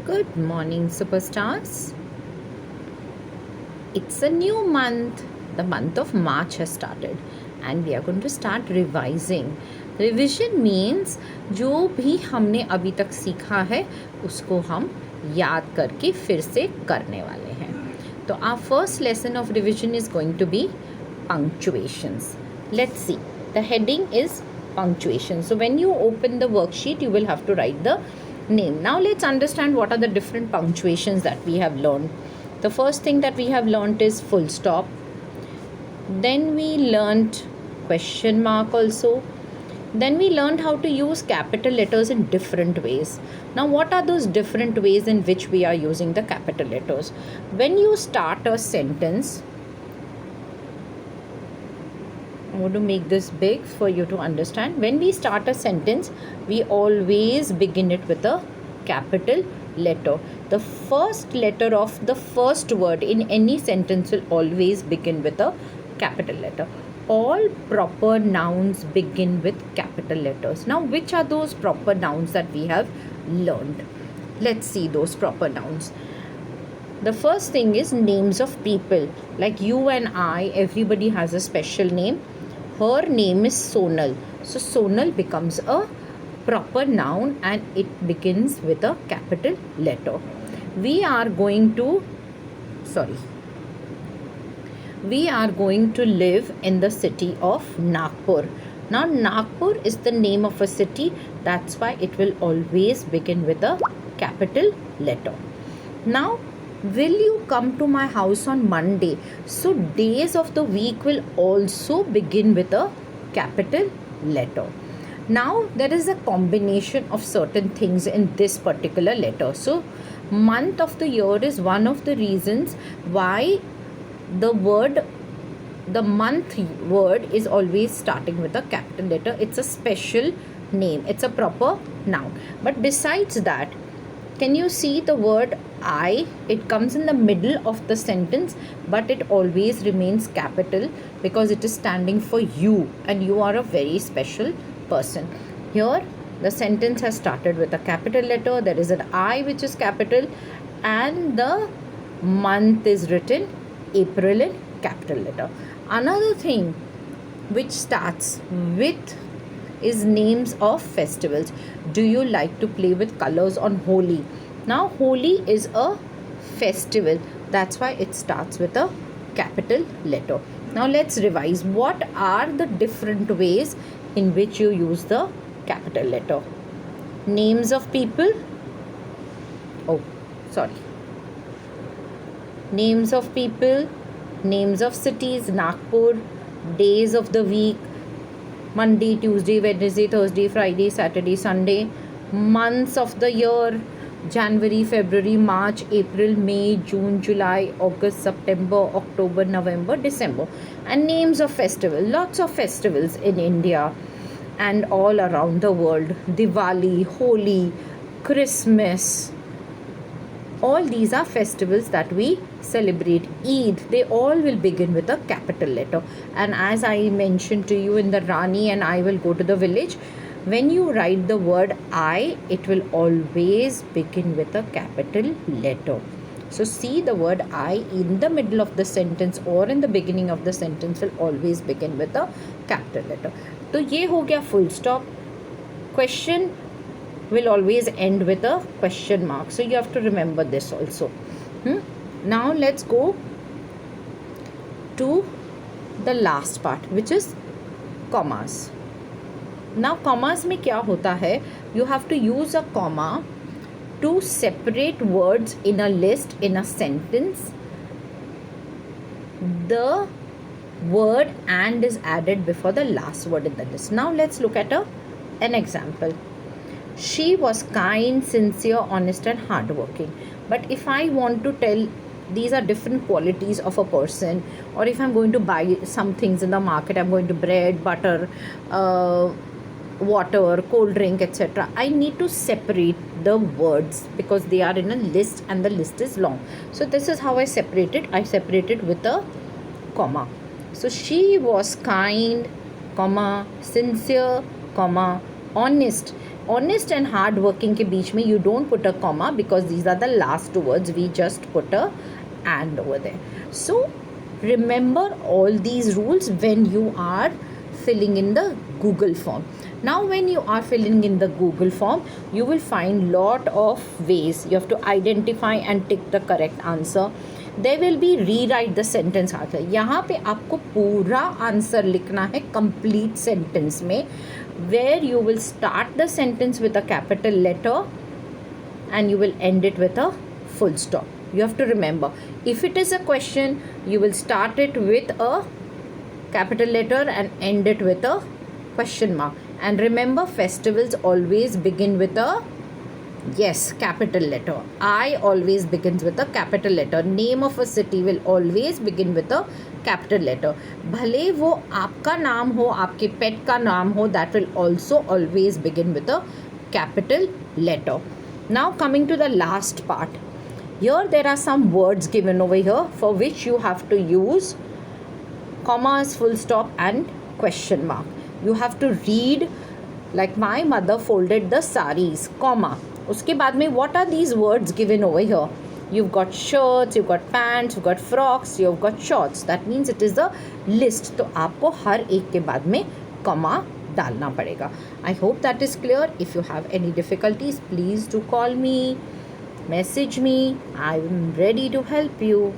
Good morning, superstars. It's a new month. The month of March has started, and we are going to start revising. Revision means जो भी हमने अभी तक सीखा है उसको हम याद करके फिर से करने वाले हैं. तो our first lesson of revision is going to be punctuations. Let's see. The heading is punctuation. So when you open the worksheet, you will have to write the name. Now let's understand what are the different punctuations that we have learned. The first thing that we have learned is full stop. Then we learned question mark also. Then we learned how to use capital letters in different ways. Now what are those different ways in which we are using the capital letters? When you start a sentence, I want to make this big for you to understand. When we start a sentence, we always begin it with a capital letter. The first letter of the first word in any sentence will always begin with a capital letter. All proper nouns begin with capital letters. Now, which are those proper nouns that we have learned? Let's see those proper nouns. The first thing is names of people. Like you and I, everybody has a special name. Her name is Sonal. So Sonal becomes a proper noun and it begins with a capital letter. We are going to live in the city of Nagpur. Now Nagpur is the name of a city, that's why it will always begin with a capital letter. Now, will you come to my house on Monday? So days of the week will also begin with a capital letter. Now there is a combination of certain things in this particular letter. So month of the year is one of the reasons why the month word is always starting with a capital letter. It's a special name. It's a proper noun. But besides that, can you see the word I? It comes in the middle of the sentence, but it always remains capital because it is standing for you and you are a very special person. Here, the sentence has started with a capital letter. There is an I which is capital and the month is written April in capital letter. Another thing which starts with is names of festivals. Do you like to play with colors on Holi? Now Holi is a festival, that's why it starts with a capital letter. Now let's revise. What are the different ways in which you use the capital letter? Names of people. Names of people, names of cities, Nagpur, days of the week, Monday, Tuesday, Wednesday, Thursday, Friday, Saturday, Sunday, months of the year, January, February, March, April, May, June, July, August, September, October, November, December, and names of festivals. Lots of festivals in India and all around the world. Diwali, Holi, Christmas. All these are festivals that we celebrate. Eid, they all will begin with a capital letter. And as I mentioned to you in the Rani and I will go to the village, when you write the word I, it will always begin with a capital letter. So see, the word I in the middle of the sentence or in the beginning of the sentence will always begin with a capital letter. तो ये हो गया full stop. Question will always end with a question mark. So you have to remember this also. Now let's go to the last part, which is commas. Now commas में क्या होता है? You have to use a comma to separate words in a list, in a sentence. The word and is added before the last word in the list. Now let's look at an example. She was kind, sincere, honest and hardworking. But if I want to tell these are different qualities of a person, or if I'm going to buy some things in the market, I'm going to bread, butter, water, cold drink, etc. I need to separate the words because they are in a list and the list is long. So this is how I separate it. I separate it with a comma. So she was kind, comma, sincere, comma, honest. honest and hard working के बीच में you don't put a comma because these are the last two words. We just put a and over there. So remember all these rules when you are filling in the Google form. Now when you are filling in the Google form, you will find lot of ways. You have to identify and tick the correct answer. There will be rewrite the sentence answer. यहाँ पे आपको पूरा answer लिखना है complete sentence में, where you will start the sentence with a capital letter and you will end it with a full stop. You have to remember, if it is a question, you will start it with a capital letter and end it with a question mark. And remember, festivals always begin with a capital letter. I always begins with a capital letter. Name of a city will always begin with a capital letter. भले वो आपका नाम हो, आपके pet का नाम हो, that will also always begin with a capital letter. Now coming to the last part. Here there are some words given over here for which you have to use commas, full stop and question mark. You have to read, like my mother folded the saris, comma. उसके बाद में what are these words given over here? You've got shirts, you've got pants, you've got frocks, you've got shorts. That means it is a list. तो आपको हर एक के बाद में comma डालना पड़ेगा. I hope that is clear. If you have any difficulties, please do call me, message me. I am ready to help you.